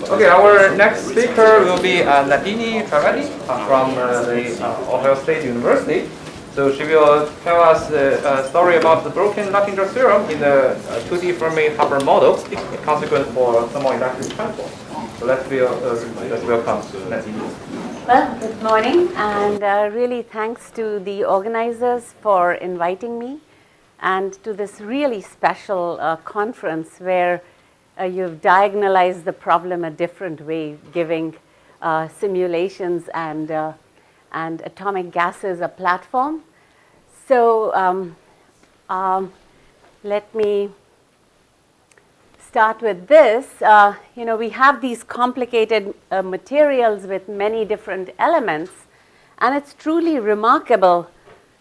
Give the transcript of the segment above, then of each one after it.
Okay, our next speaker will be Nandini Trivedi from the Ohio State University. So she will tell us a story about the broken Luttinger theorem in the 2D Fermi-Hubbard model, a consequence for thermoelectric transport. So let's welcome Nandini. Well, good morning, and really thanks to the organizers for inviting me and to this really special conference where you've diagonalized the problem a different way, giving simulations and atomic gases a platform. So let me start with this. We have these complicated materials with many different elements, and it's truly remarkable.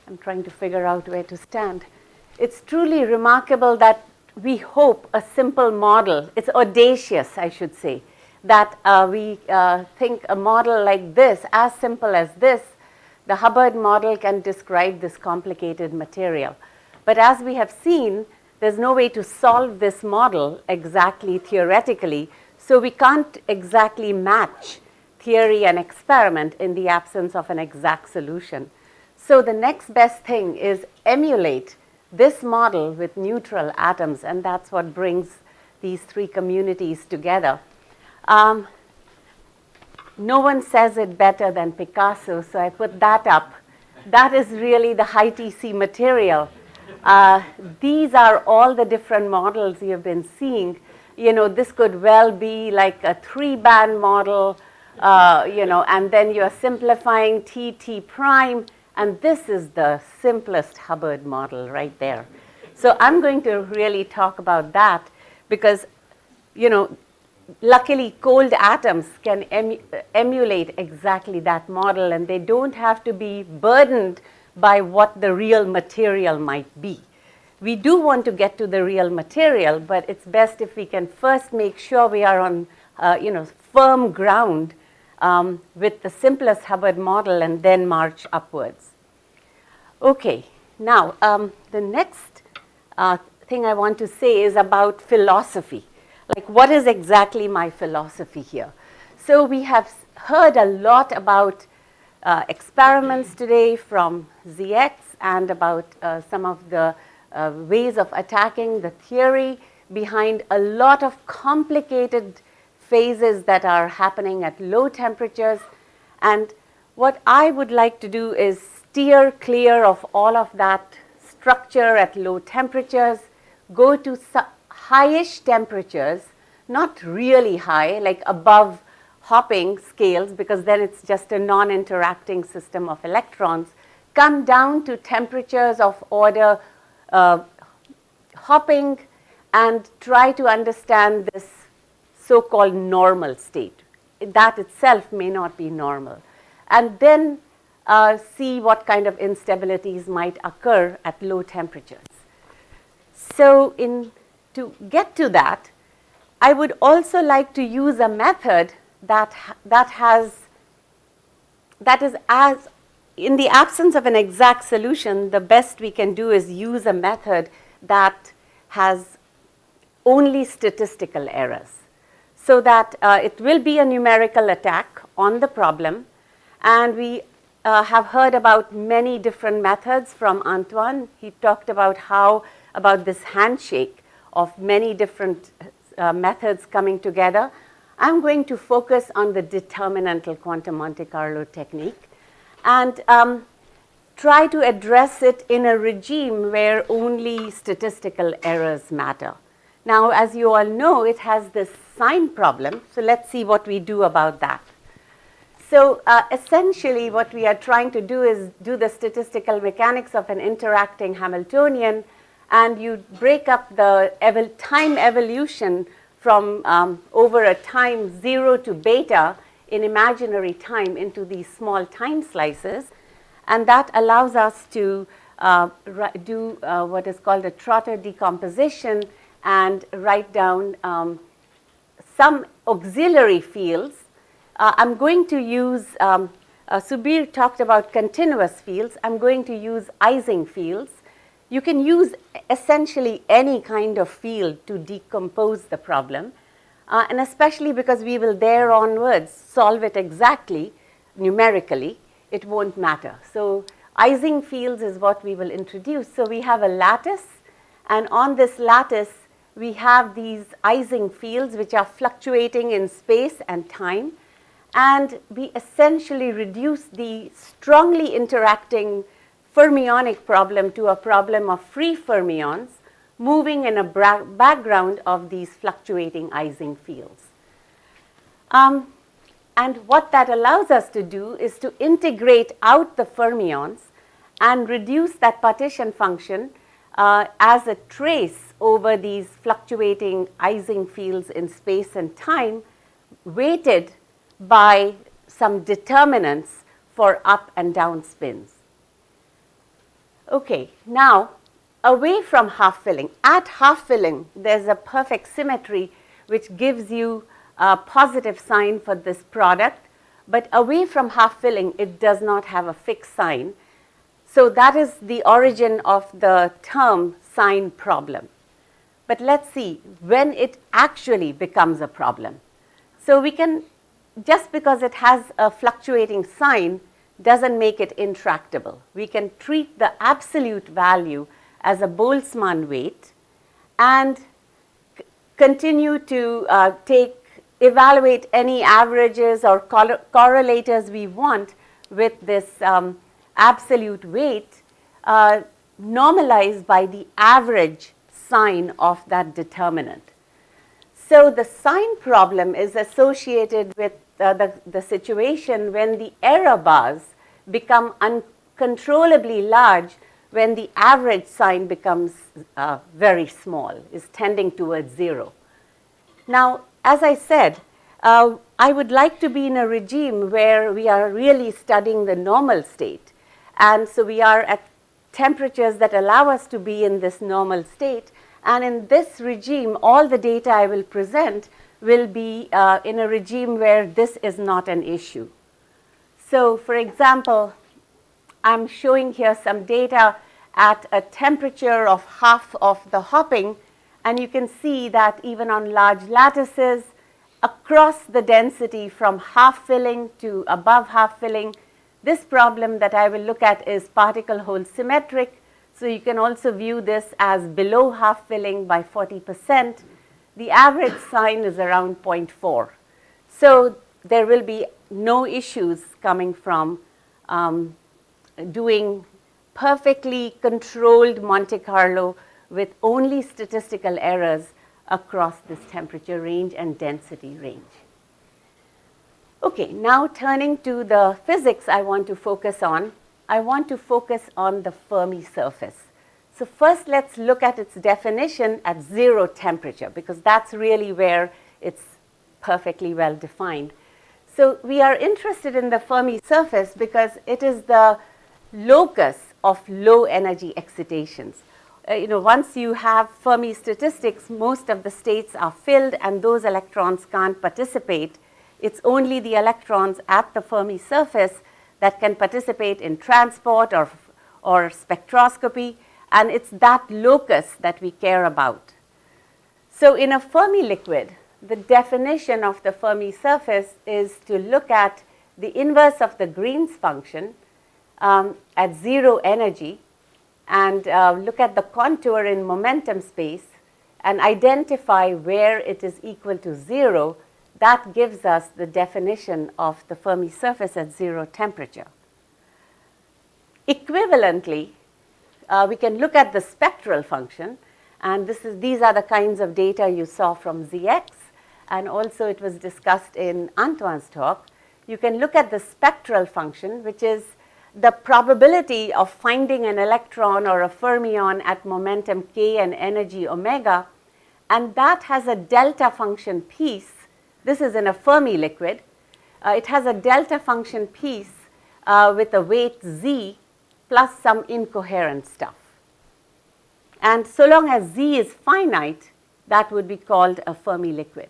I'm trying to figure out where to stand. It's truly remarkable that we hope a simple model, it's audacious, I should say, that we think a model like this, as simple as this, the Hubbard model can describe this complicated material. But as we have seen, there's no way to solve this model exactly theoretically, so we can't exactly match theory and experiment in the absence of an exact solution. So the next best thing is emulate this model with neutral atoms, and that's what brings these three communities together. No one says it better than Picasso, so I put that up. That is really the high TC material. These are all the different models you've been seeing. This could well be like a 3-band model, and then you're simplifying T prime, and this is the simplest Hubbard model right there. So I'm going to really talk about that because, luckily cold atoms can emulate exactly that model, and they don't have to be burdened by what the real material might be. We do want to get to the real material, but it's best if we can first make sure we are on firm ground with the simplest Hubbard model and then march upwards. Okay, now the next thing I want to say is about philosophy. Like, what is exactly my philosophy here? So we have heard a lot about experiments today from ZX and about some of the ways of attacking the theory behind a lot of complicated phases that are happening at low temperatures. And what I would like to do is steer clear of all of that structure at low temperatures, go to highish temperatures, not really high, like above hopping scales, because then it's just a non-interacting system of electrons, come down to temperatures of order hopping, and try to understand this so-called normal state. That itself may not be normal. And then see what kind of instabilities might occur at low temperatures. So to get to that, I would also like to use a method that is, as in the absence of an exact solution, the best we can do is use a method that has only statistical errors, so that it will be a numerical attack on the problem. And we have heard about many different methods from Antoine. He talked about about this handshake of many different methods coming together. I'm going to focus on the determinantal quantum Monte Carlo technique and try to address it in a regime where only statistical errors matter. Now, as you all know, it has this sign problem, so let's see what we do about that. So essentially what we are trying to do is do the statistical mechanics of an interacting Hamiltonian, and you break up the time evolution from over a time 0 to beta in imaginary time into these small time slices, and that allows us to do what is called a Trotter decomposition and write down some auxiliary fields. I'm going to use, Subir talked about continuous fields. I'm going to use Ising fields. You can use essentially any kind of field to decompose the problem. and especially because we will there onwards solve it exactly numerically, it won't matter. So Ising fields is what we will introduce. So we have a lattice, and on this lattice we have these Ising fields which are fluctuating in space and time, and we essentially reduce the strongly interacting fermionic problem to a problem of free fermions moving in a background of these fluctuating Ising fields. And what that allows us to do is to integrate out the fermions and reduce that partition function as a trace over these fluctuating Ising fields in space and time, weighted by some determinants for up and down spins. Okay, now away from half filling. At half filling, there's a perfect symmetry which gives you a positive sign for this product, but away from half filling, it does not have a fixed sign. So that is the origin of the term sign problem. But let's see when it actually becomes a problem. So we can, just because it has a fluctuating sign doesn't make it intractable. We can treat the absolute value as a Boltzmann weight and continue to evaluate any averages or correlators we want with this absolute weight, normalized by the average sign of that determinant. So the sign problem is associated with the situation when the error bars become uncontrollably large, when the average sign becomes very small, is tending towards 0. Now, as I said, I would like to be in a regime where we are really studying the normal state. And so we are at temperatures that allow us to be in this normal state. And in this regime, all the data I will present will be in a regime where this is not an issue. So for example, I'm showing here some data at a temperature of half of the hopping, and you can see that even on large lattices, across the density from half filling to above half filling, this problem that I will look at is particle hole symmetric. So you can also view this as below half filling by 40%. The average sign is around 0.4. So there will be no issues coming from doing perfectly controlled Monte Carlo with only statistical errors across this temperature range and density range. Okay, now turning to the physics I want to focus on. I want to focus on the Fermi surface. So first let's look at its definition at 0 temperature, because that's really where it's perfectly well defined. So we are interested in the Fermi surface because it is the locus of low energy excitations. Once you have Fermi statistics, most of the states are filled and those electrons can't participate. It's only the electrons at the Fermi surface that can participate in transport or spectroscopy, and it's that locus that we care about. So in a Fermi liquid, the definition of the Fermi surface is to look at the inverse of the Green's function at 0 energy, and look at the contour in momentum space and identify where it is equal to 0. That gives us the definition of the Fermi surface at 0 temperature. Equivalently, we can look at the spectral function, and these are the kinds of data you saw from ZX, and also it was discussed in Antoine's talk. You can look at the spectral function, which is the probability of finding an electron or a fermion at momentum k and energy omega, and that has a delta function piece. This is in a Fermi liquid. It has a delta function piece with a weight z plus some incoherent stuff. And so long as z is finite, that would be called a Fermi liquid.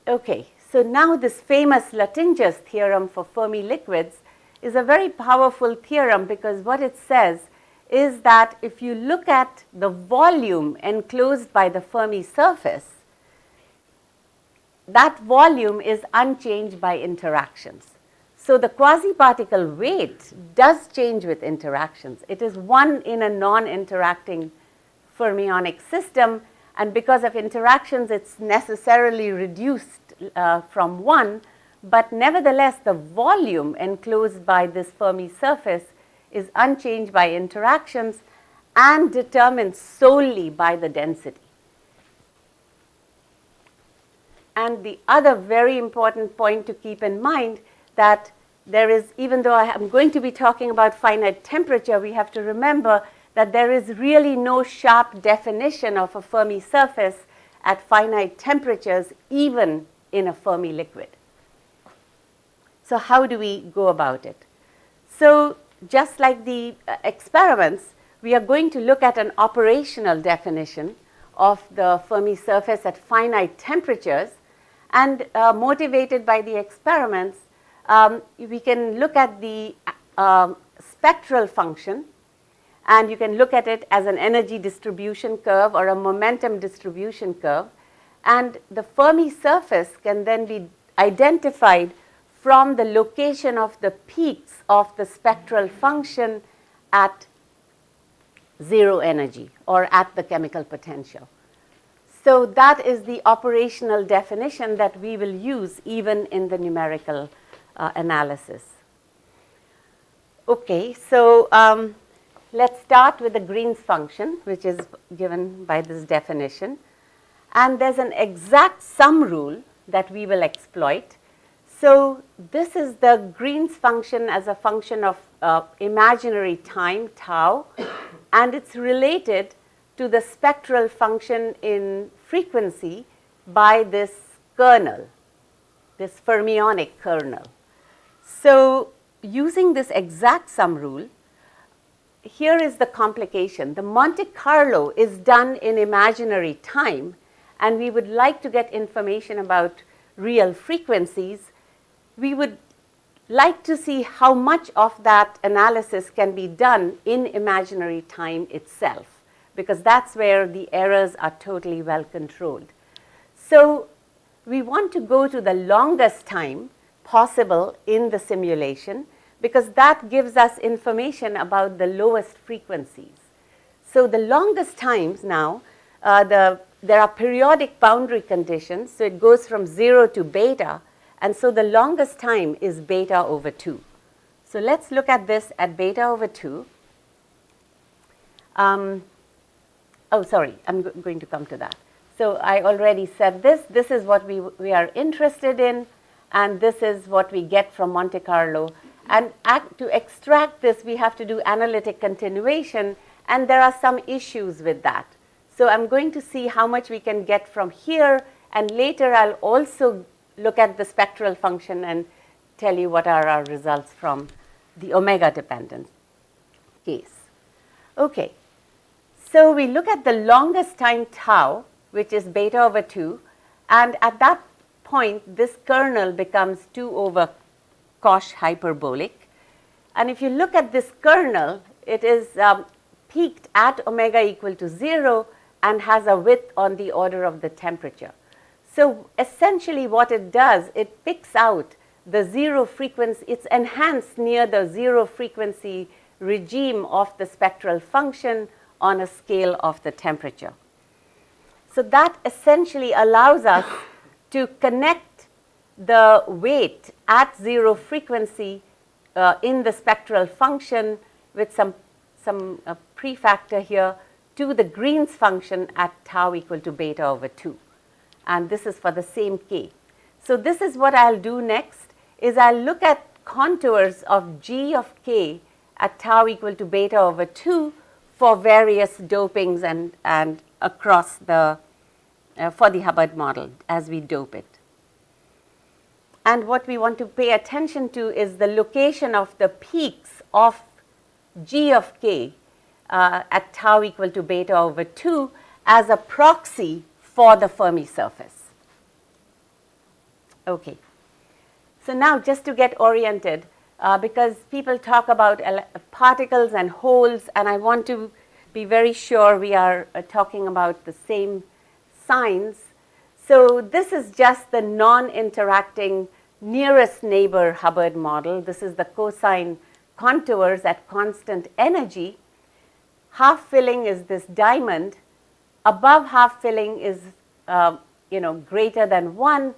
Okay, so now this famous Luttinger's theorem for Fermi liquids is a very powerful theorem, because what it says is that if you look at the volume enclosed by the Fermi surface, that volume is unchanged by interactions. So the quasi-particle weight does change with interactions. It is 1 in a non-interacting fermionic system, and because of interactions, it's necessarily reduced from 1, but nevertheless, the volume enclosed by this Fermi surface is unchanged by interactions and determined solely by the density. And the other very important point to keep in mind that there is, even though I am going to be talking about finite temperature, we have to remember that there is really no sharp definition of a Fermi surface at finite temperatures, even in a Fermi liquid. So how do we go about it? So just like the experiments, we are going to look at an operational definition of the Fermi surface at finite temperatures, and motivated by the experiments, we can look at the spectral function, and you can look at it as an energy distribution curve or a momentum distribution curve, and the Fermi surface can then be identified from the location of the peaks of the spectral function at 0 energy or at the chemical potential. So that is the operational definition that we will use even in the numerical analysis. Okay, so let's start with the Green's function, which is given by this definition. And there's an exact sum rule that we will exploit. So this is the Green's function as a function of imaginary time, tau, and it's related to the spectral function in frequency by this kernel, this fermionic kernel. So using this exact sum rule, here is the complication. The Monte Carlo is done in imaginary time, and we would like to get information about real frequencies. We would like to see how much of that analysis can be done in imaginary time itself, because that's where the errors are totally well controlled. So we want to go to the longest time possible in the simulation, because that gives us information about the lowest frequencies. So the longest times now, there are periodic boundary conditions, so it goes from 0 to beta, and so the longest time is beta over 2. So let's look at this at beta over 2. Oh, sorry, I'm going to come to that. So I already said this. This is what we are interested in, and this is what we get from Monte Carlo. And to extract this, we have to do analytic continuation, and there are some issues with that. So I'm going to see how much we can get from here, and later I'll also look at the spectral function and tell you what are our results from the omega dependent case. Okay, so we look at the longest time tau, which is beta over 2, and at that point this kernel becomes 2 over cosh hyperbolic. And if you look at this kernel, it is peaked at omega equal to 0 and has a width on the order of the temperature. So essentially what it does, it picks out the 0 frequency, it's enhanced near the 0 frequency regime of the spectral function on a scale of the temperature. So that essentially allows us to connect the weight at 0 frequency in the spectral function with some prefactor here to the Green's function at tau equal to beta over 2. And this is for the same k. So this is what I'll do next, is I'll look at contours of g of k at tau equal to beta over 2 for various dopings and across the, for the Hubbard model as we dope it. And what we want to pay attention to is the location of the peaks of g of k at tau equal to beta over 2 as a proxy for the Fermi surface. Okay. So now just to get oriented, because people talk about particles and holes, and I want to be very sure we are talking about the same signs. So this is just the non-interacting nearest neighbor Hubbard model. This is the cosine contours at constant energy. Half filling is this diamond. Above half filling is greater than 1.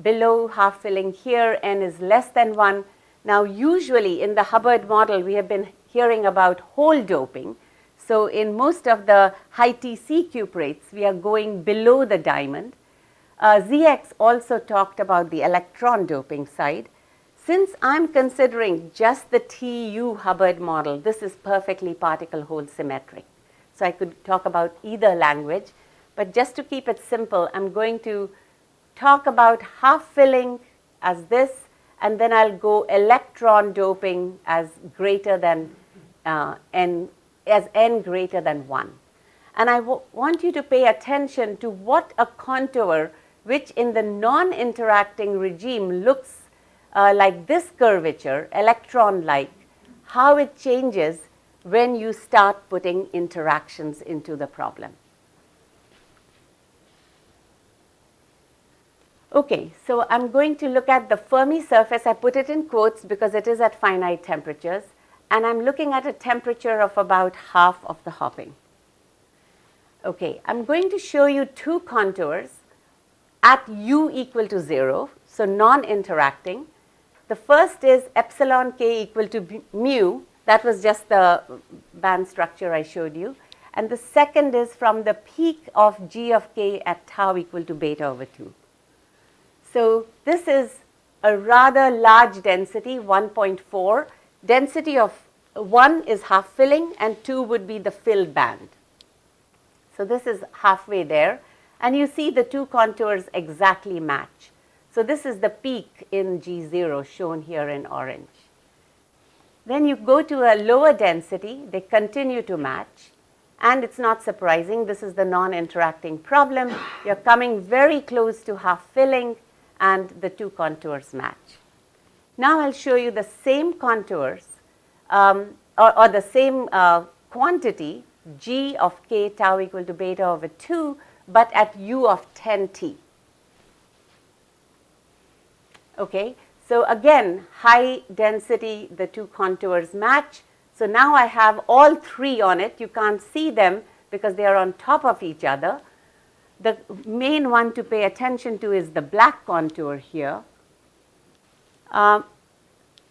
Below half filling here, n is less than 1. Now usually in the Hubbard model we have been hearing about hole doping. So in most of the high TC cuprates we are going below the diamond. ZX also talked about the electron doping side. Since I'm considering just the TU Hubbard model, this is perfectly particle hole symmetric. So I could talk about either language, but just to keep it simple, I'm going to talk about half filling as this, and then I'll go electron doping as greater than n greater than 1. And I want you to pay attention to what a contour which in the non-interacting regime looks like this curvature, electron-like, how it changes when you start putting interactions into the problem. Okay, so I'm going to look at the Fermi surface. I put it in quotes because it is at finite temperatures, and I'm looking at a temperature of about half of the hopping. Okay, I'm going to show you two contours at u equal to 0, so non-interacting. The first is epsilon k equal to mu. That was just the band structure I showed you. And the second is from the peak of g of k at tau equal to beta over 2. So this is a rather large density, 1.4. Density of 1 is half filling and 2 would be the fill band. So this is halfway there. And you see the two contours exactly match. So this is the peak in G0 shown here in orange. Then you go to a lower density, they continue to match. And it's not surprising, this is the non-interacting problem. You're coming very close to half filling and the two contours match. Now I'll show you the same contours or the same quantity, g of k tau equal to beta over 2, but at u of 10t. Okay, so again, high density, the two contours match. So now I have all three on it. You can't see them because they are on top of each other. The main one to pay attention to is the black contour here. Now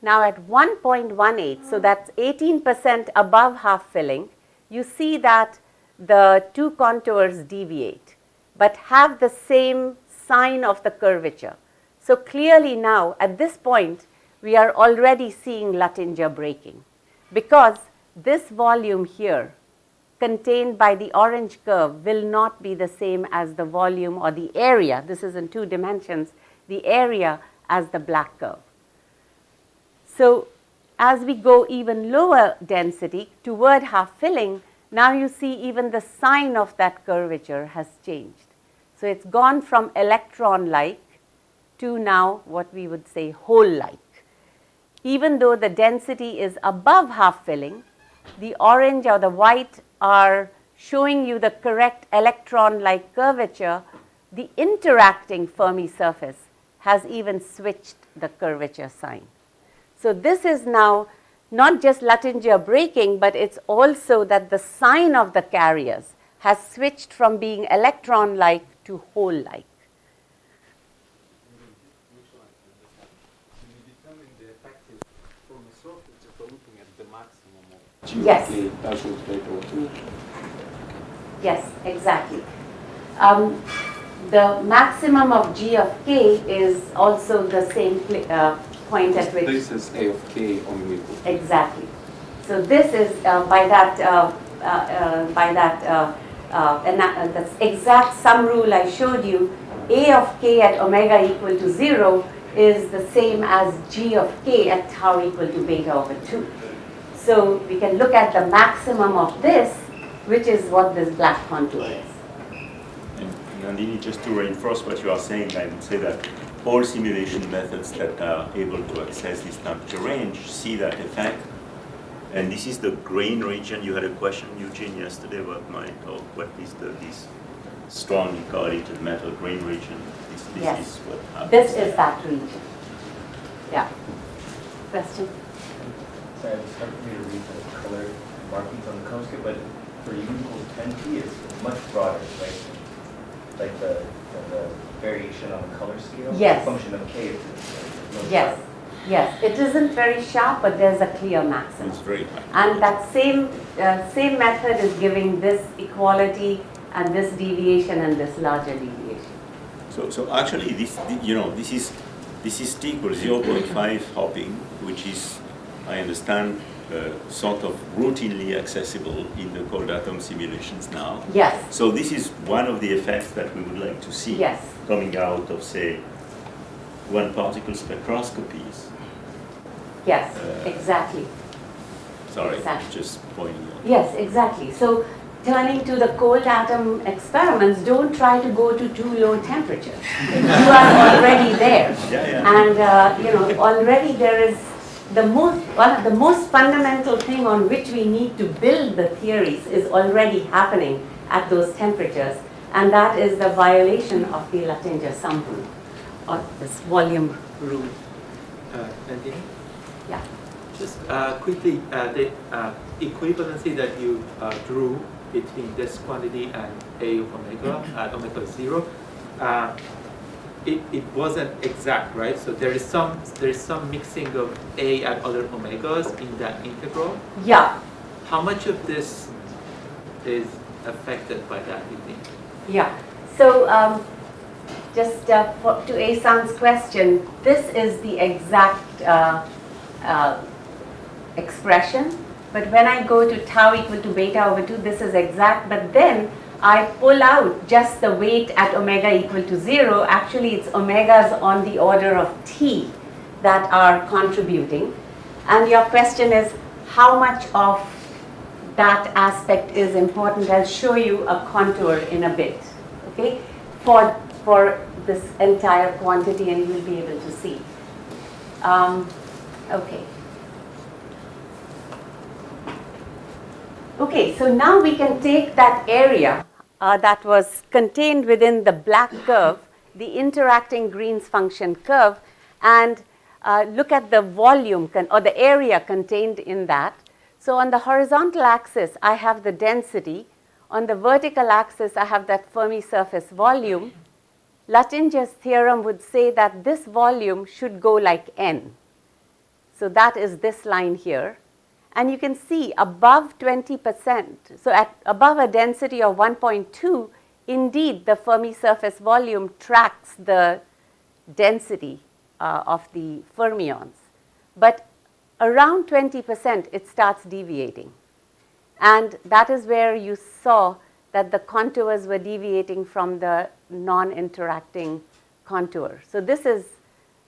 at 1.18, so that's 18% above half filling, you see that the two contours deviate, but have the same sign of the curvature. So clearly now, at this point, we are already seeing Luttinger breaking, because this volume here contained by the orange curve will not be the same as the volume or the area, this is in 2 dimensions, the area as the black curve. So as we go even lower density toward half filling, now you see even the sign of that curvature has changed. So it's gone from electron-like to now what we would say hole-like. Even though the density is above half filling, the orange or the white are showing you the correct electron-like curvature. The interacting Fermi surface has even switched the curvature sign. So this is now not just Luttinger breaking, but it's also that the sign of the carriers has switched from being electron-like to hole-like. Yes. Yes, exactly. The maximum of g of k is also the same point at which. This is a of k on mu. Exactly. So this is by that the exact sum rule I showed you. A of k at omega equal to 0 is the same as g of k at tau equal to beta over 2. So we can look at the maximum of this, which is what this black contour is. And Nandini, just to reinforce what you are saying, I would say that all simulation methods that are able to access this temperature range see that effect. And this is the grain region. You had a question, Eugene, yesterday about my talk. What is this strongly correlated metal grain region. This Yes. is what happens. This is that region. Yeah. Question? Sorry, it's hard for me to read the color markings on the chromoscope, but for U equals 10T, it's much broader, right? Like the variation on the color scale? Yes. Function of K is no Yes. sharp. Yes. It isn't very sharp, but there's a clear maximum. It's very high. And that same method is giving this equality and this deviation and this larger deviation. So actually, this is T equals 0.5 hopping, which is, I understand, sort of routinely accessible in the cold atom simulations now. Yes. So this is one of the effects that we would like to see Yes. coming out of, say, one particle spectroscopies. Yes, exactly. Sorry, Exactly. just pointing out. Yes, exactly. So turning to the cold atom experiments, don't try to go to too low temperatures. You are already there. Yeah. And already there is one of the most fundamental thing on which we need to build the theories is already happening at those temperatures, and that is the violation of the Luttinger sum rule, or this volume rule. Nandini? Yeah. Just quickly, the equivalency that you drew between this quantity and A of omega at omega 0, it wasn't exact, right? So there is some mixing of A at other omegas in that integral. Yeah. How much of this is affected by that, you think? Yeah. So just to Asan's question, this is the exact expression. But when I go to tau equal to beta over 2, this is exact. But then I pull out just the weight at omega equal to 0. Actually, it's omegas on the order of t that are contributing. And your question is, how much of that aspect is important? I'll show you a contour in a bit, okay, for this entire quantity, and you'll be able to see. Okay. Okay, so now we can take that area that was contained within the black curve, the interacting Green's function curve, and look at the volume or the area contained in that. So on the horizontal axis, I have the density. On the vertical axis, I have that Fermi surface volume. Luttinger's theorem would say that this volume should go like n. So that is this line here. And you can see above 20%, so above a density of 1.2, indeed the Fermi surface volume tracks the density of the fermions. But around 20%, it starts deviating. And that is where you saw that the contours were deviating from the non-interacting contour. So this is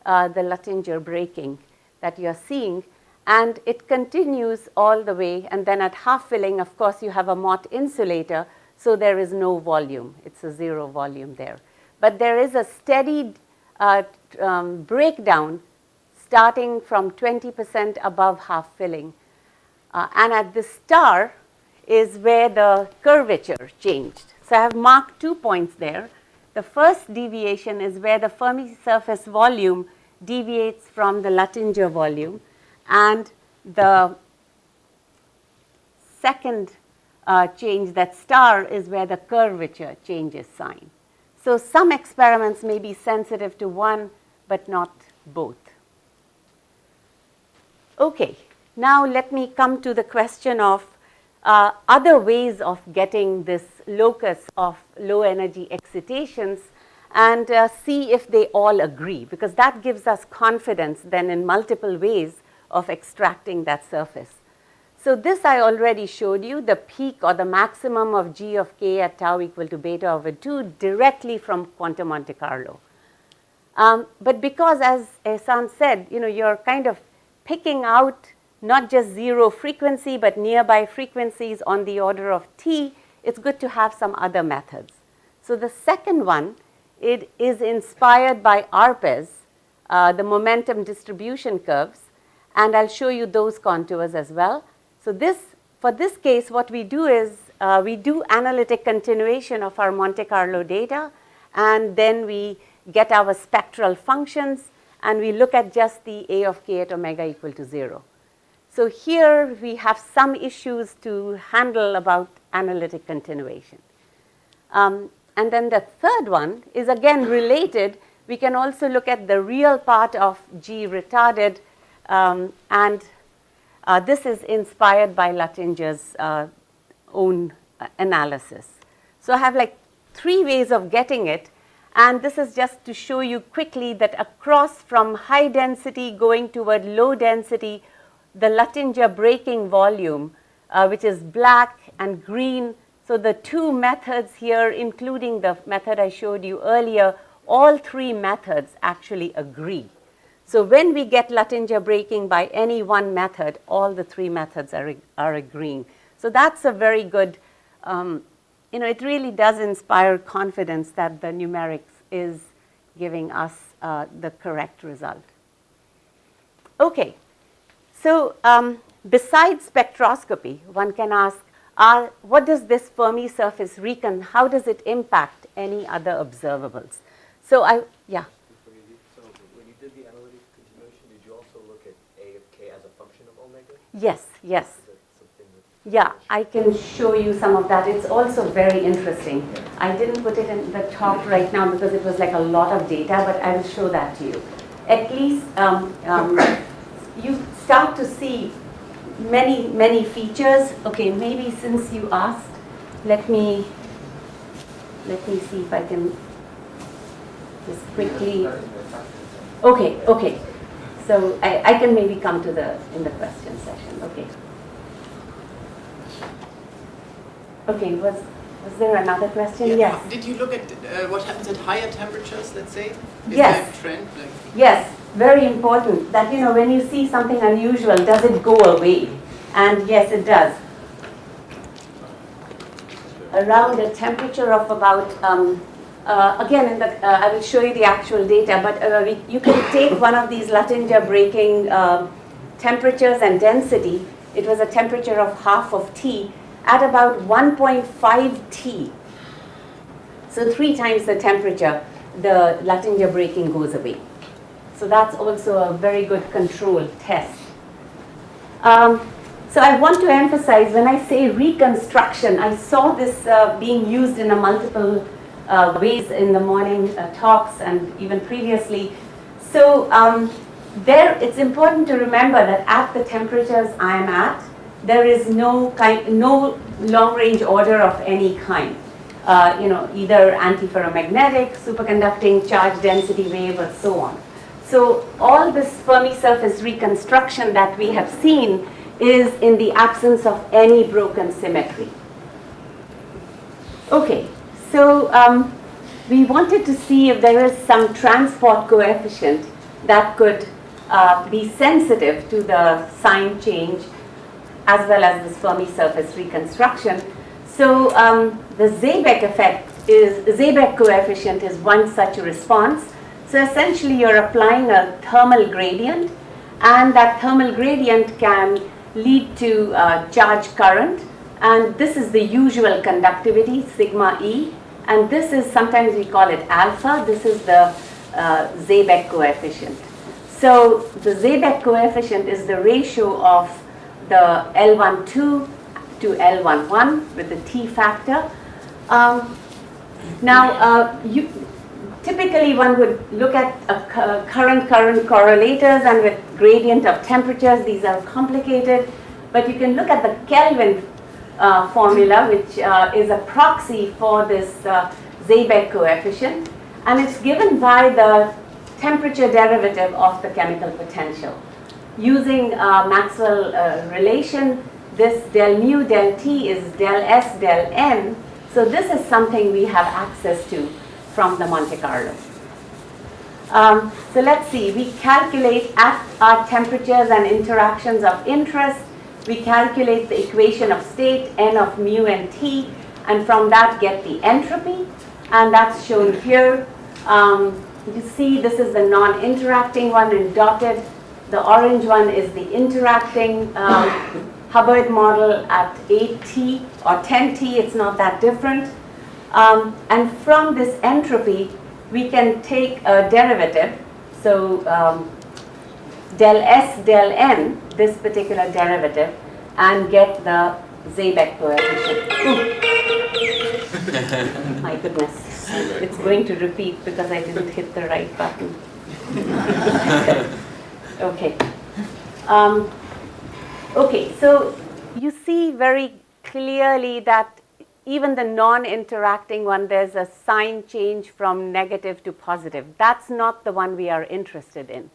the Luttinger breaking that you're seeing. And it continues all the way, and then at half filling, of course, you have a Mott insulator, so there is no volume. It's a zero volume there. But there is a steady breakdown starting from 20% above half filling. And at the star is where the curvature changed. So I have marked 2 points there. The first deviation is where the Fermi surface volume deviates from the Luttinger volume. And the second change, that star, is where the curvature changes sign. So some experiments may be sensitive to one, but not both. Okay, now let me come to the question of other ways of getting this locus of low energy excitations and see if they all agree, because that gives us confidence then in multiple ways of extracting that surface. So this I already showed you, the peak or the maximum of g of k at tau equal to beta over 2 directly from quantum Monte Carlo. But because, as Ehsan said, you're kind of picking out not just zero frequency, but nearby frequencies on the order of t, it's good to have some other methods. So the second one, it is inspired by ARPES, the momentum distribution curves, and I'll show you those contours as well. So for this case, what we do is we do analytic continuation of our Monte Carlo data, and then we get our spectral functions, and we look at just the A of k at omega equal to 0. So here we have some issues to handle about analytic continuation. And then the third one is again related. We can also look at the real part of G retarded, and this is inspired by Luttinger's own analysis. So I have like 3 ways of getting it, and this is just to show you quickly that across from high density going toward low density, the Luttinger breaking volume, which is black and green. So the 2 methods here, including the method I showed you earlier, all 3 methods actually agree. So when we get Luttinger breaking by any one method, all the 3 methods are agreeing. So that's a very good, it really does inspire confidence that the numerics is giving us the correct result. Okay, so besides spectroscopy, one can ask, what does this Fermi surface how does it impact any other observables? So yeah. So when you did the analytic continuation, did you also look at A of k as a function of omega? Yes, yes. Is that something that Yeah, I can show you some of that. It's also very interesting. I didn't put it in the talk right now because it was like a lot of data, but I will show that to you. At least you start to see many features. Okay, maybe since you asked, let me see if I can just quickly. Okay. So I can maybe come to in the question session. Okay, was there another question? Yeah. Yes. Did you look at what happens at higher temperatures, let's say? Is Yes. there a trend? Like, Yes, very important that, when you see something unusual, does it go away? And yes, it does. Around a temperature of about, again, I will show you the actual data, but you can take one of these Luttinger breaking temperatures and density. It was a temperature of half of T at about 1.5 T. So 3 times the temperature, the Luttinger breaking goes away. So that's also a very good control test. So I want to emphasize when I say reconstruction, I saw this being used in a multiple ways in the morning talks and even previously. So it's important to remember that at the temperatures I am at, there is no long-range order of any kind. Either antiferromagnetic, superconducting, charge density wave, or so on. So all this Fermi surface reconstruction that we have seen is in the absence of any broken symmetry. Okay, so we wanted to see if there is some transport coefficient that could be sensitive to the sign change as well as this Fermi surface reconstruction. So the Seebeck coefficient is one such response. So essentially you're applying a thermal gradient, and that thermal gradient can lead to charge current, and this is the usual conductivity, sigma E, and this is, sometimes we call it alpha. This is the Seebeck coefficient. So the Seebeck coefficient is the ratio of the L12 to L11 with the T factor. Typically one would look at current correlators, and with gradient of temperatures, these are complicated, but you can look at the Kelvin formula, which is a proxy for this Seebeck coefficient, and it's given by the temperature derivative of the chemical potential. Using Maxwell relation, this del mu del T is del S del N, so this is something we have access to from the Monte Carlo. So let's see, we calculate at our temperatures and interactions of interest, we calculate the equation of state, N of mu and T, and from that get the entropy, and that's shown here. You see this is the non-interacting one in dotted, the orange one is the interacting Hubbard model at 8T or 10T, it's not that different. And from this entropy, we can take a derivative. So del S del N, this particular derivative, and get the Seebeck coefficient. My goodness, it's going to repeat because I didn't hit the right button. Okay. Okay, so you see very clearly that even the non-interacting one, there's a sign change from negative to positive. That's not the one we are interested in.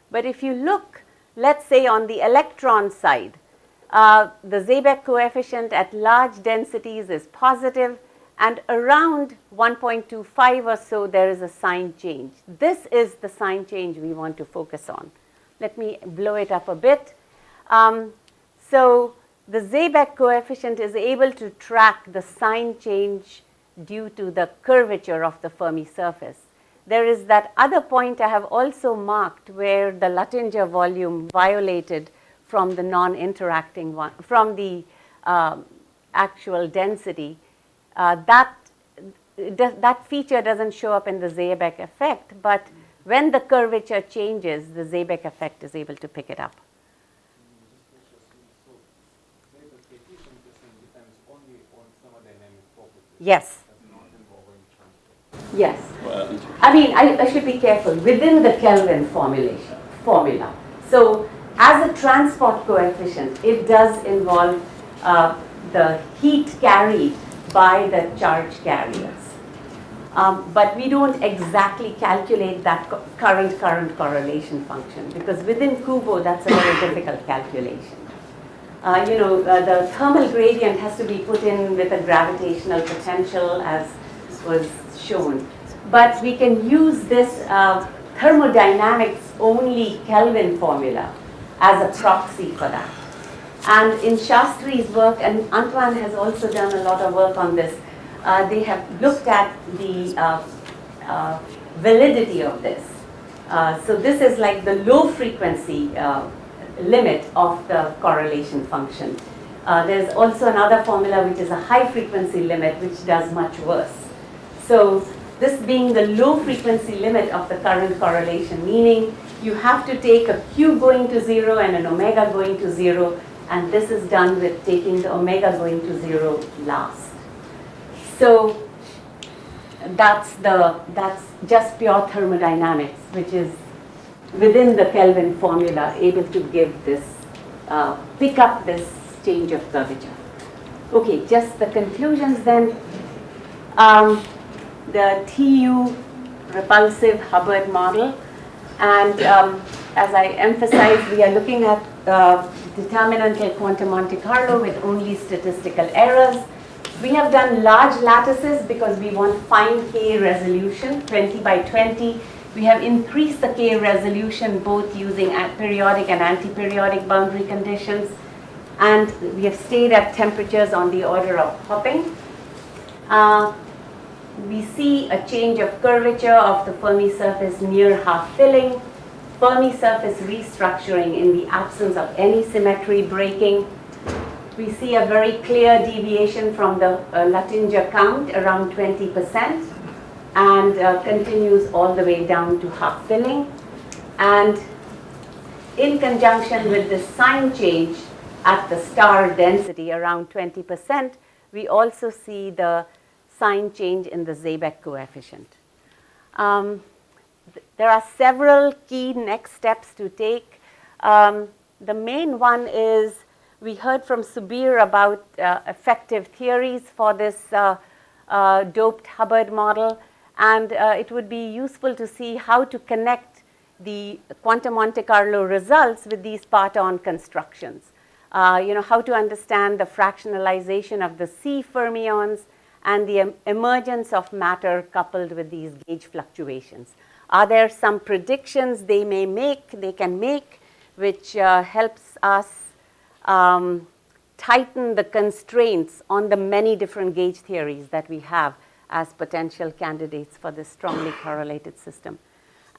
But if you look, let's say on the electron side, the Seebeck coefficient at large densities is positive, and around 1.25 or so, there is a sign change. This is the sign change we want to focus on. Let me blow it up a bit. So the Seebeck coefficient is able to track the sign change due to the curvature of the Fermi surface. There is that other point I have also marked where the Luttinger volume violated from the non-interacting one, from the actual density. That feature doesn't show up in the Seebeck effect, but when the curvature changes, the Seebeck effect is able to pick it up. Yes. Yes. I mean, I should be careful within the Kelvin formula. So as a transport coefficient, it does involve the heat carried by the charge carriers. But we don't exactly calculate that current correlation function, because within Kubo, that's a very difficult calculation. The thermal gradient has to be put in with a gravitational potential, as was shown. But we can use this thermodynamics only Kelvin formula as a proxy for that. And in Shastri's work, and Antoine has also done a lot of work on this, they have looked at the validity of this. So this is like the low frequency limit of the correlation function. There's also another formula which is a high frequency limit, which does much worse. So this being the low frequency limit of the current correlation, meaning you have to take a Q going to 0 and an omega going to 0, and this is done with taking the omega going to 0 last. So that's just pure thermodynamics, which is within the Kelvin formula able to give this, pick up this change of curvature. Okay, just the conclusions then. The TU repulsive Hubbard model, and as I emphasized, we are looking at determinantal quantum Monte Carlo with only statistical errors. We have done large lattices because we want fine K resolution, 20 by 20. We have increased the K resolution both using periodic and anti-periodic boundary conditions. And we have stayed at temperatures on the order of hopping. We see a change of curvature of the Fermi surface near half filling, Fermi surface restructuring in the absence of any symmetry breaking. We see a very clear deviation from the Luttinger count, around 20%, and continues all the way down to half filling. And in conjunction with the sign change at the star density around 20%, we also see the sign change in the Seebeck coefficient. There are several key next steps to take. The main one is we heard from Subir about effective theories for this doped Hubbard model, and it would be useful to see how to connect the quantum Monte Carlo results with these part-on constructions. How to understand the fractionalization of the C fermions and the emergence of matter coupled with these gauge fluctuations. Are there some predictions they can make, which helps us tighten the constraints on the many different gauge theories that we have as potential candidates for this strongly correlated system?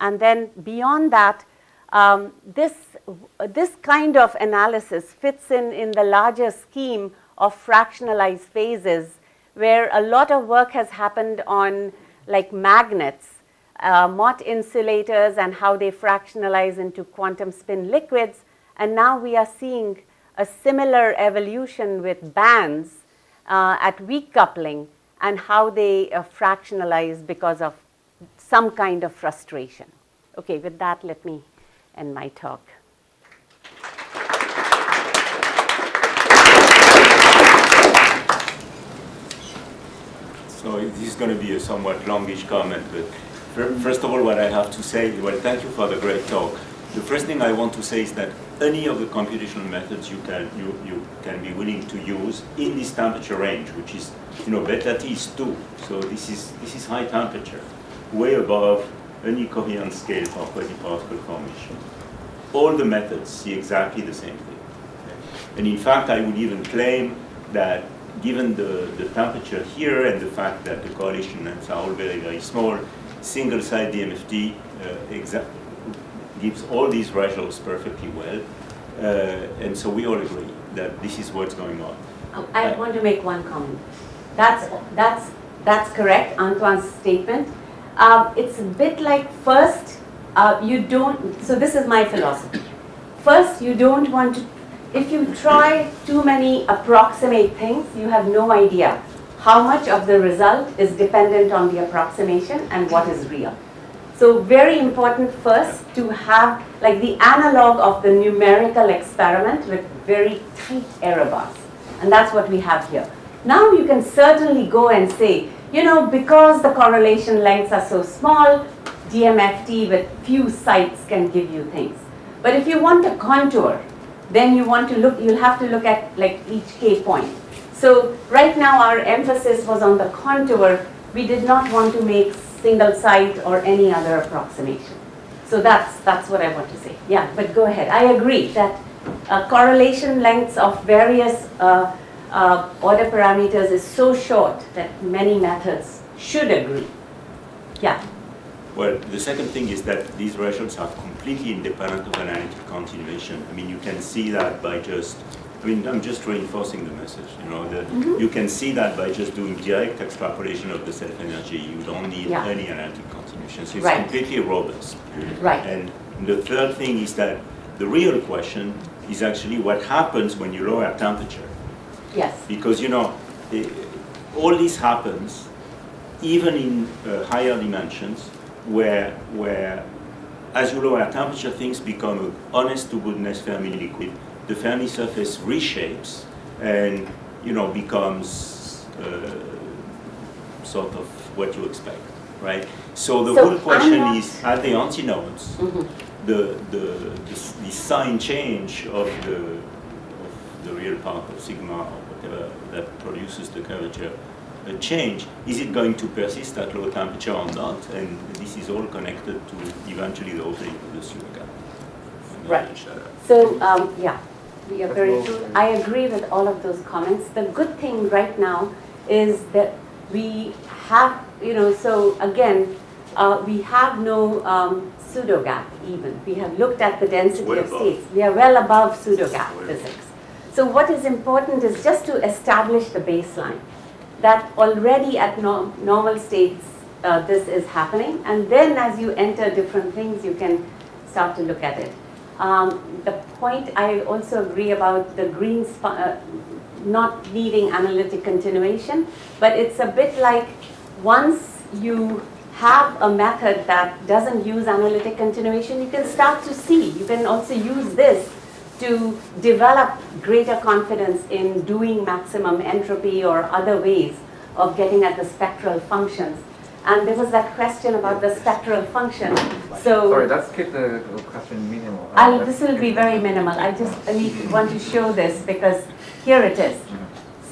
And then beyond that, This kind of analysis fits in the larger scheme of fractionalized phases, where a lot of work has happened on like magnets, Mott insulators, and how they fractionalize into quantum spin liquids. And now we are seeing a similar evolution with bands at weak coupling and how they fractionalize because of some kind of frustration. Okay, with that, let me end my talk. So this is going to be a somewhat longish comment, but first of all, what I have to say, well, thank you for the great talk. The first thing I want to say is that any of the computational methods you can be willing to use in this temperature range, which is, beta T is 2, so this is high temperature, way above any coherent scale for quasi-particle formation. All the methods see exactly the same thing. And in fact, I would even claim that given the temperature here and the fact that the correlation lengths are all very, very small, single-side DMFT gives all these results perfectly well. And so we all agree that this is what's going on. I want to make one comment. That's correct, Antoine's statement. It's a bit like first, so this is my philosophy. First, you don't want to, if you try too many approximate things, you have no idea how much of the result is dependent on the approximation and what is real. So very important first to have like the analog of the numerical experiment with very tight error bars. And that's what we have here. Now you can certainly go and say, because the correlation lengths are so small, DMFT with few sites can give you things. But if you want a contour, then you'll have to look at like each K point. So right now our emphasis was on the contour. We did not want to make single site or any other approximation. So that's what I want to say. Yeah, but go ahead. I agree that correlation lengths of various order parameters is so short that many methods should agree. Yeah. Well, the second thing is that these results are completely independent of analytic continuation. I mean, you can see that by just, I'm just reinforcing the message, that you can see that by just doing direct extrapolation of the self-energy. You don't need any analytic continuation. So it's completely robust. Right. And the third thing is that the real question is actually what happens when you lower temperature. Yes. Because, all this happens even in higher dimensions where as you lower temperature, things become an honest to goodness Fermi liquid. The Fermi surface reshapes and, becomes sort of what you expect, right? So the whole question is, at the antinodes, the sign change of the real part of sigma or whatever that produces the curvature change, is it going to persist at low temperature or not? And this is all connected to eventually the opening of the sewer gap. Right. So, we are very true. I agree with all of those comments. The good thing right now is that we have, so again, we have no pseudo gap even. We have looked at the density of states. We are well above pseudo gap physics. So what is important is just to establish the baseline that already at normal states this is happening, and then as you enter different things you can start to look at it. The point I also agree about the green not needing analytic continuation, but it's a bit like once you have a method that doesn't use analytic continuation, you can start to see, you can also use this to develop greater confidence in doing maximum entropy or other ways of getting at the spectral functions. And there was that question about the spectral function. So sorry, let's keep the question minimal. this will be very minimal. I just want to show this because here it is.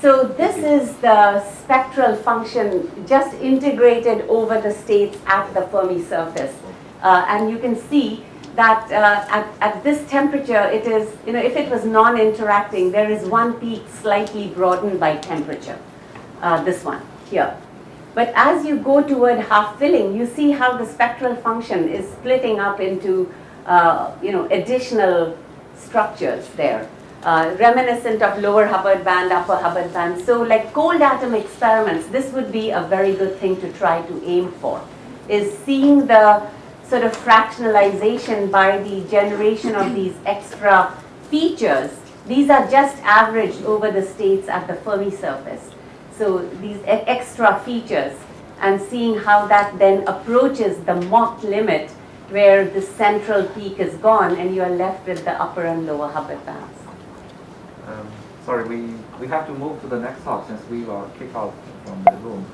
So this is the spectral function just integrated over the states at the Fermi surface. And you can see that at this temperature, it is, if it was non-interacting, there is one peak slightly broadened by temperature, this one here. But as you go toward half filling, you see how the spectral function is splitting up into additional structures there, reminiscent of lower Hubbard band, upper Hubbard band. So like cold atom experiments, this would be a very good thing to try to aim for, is seeing the sort of fractionalization by the generation of these extra features. These are just averaged over the states at the Fermi surface. So these extra features, and seeing how that then approaches the Mach limit where the central peak is gone and you are left with the upper and lower Hubbard bands. Sorry, we have to move to the next talk since we were kicked out from the room.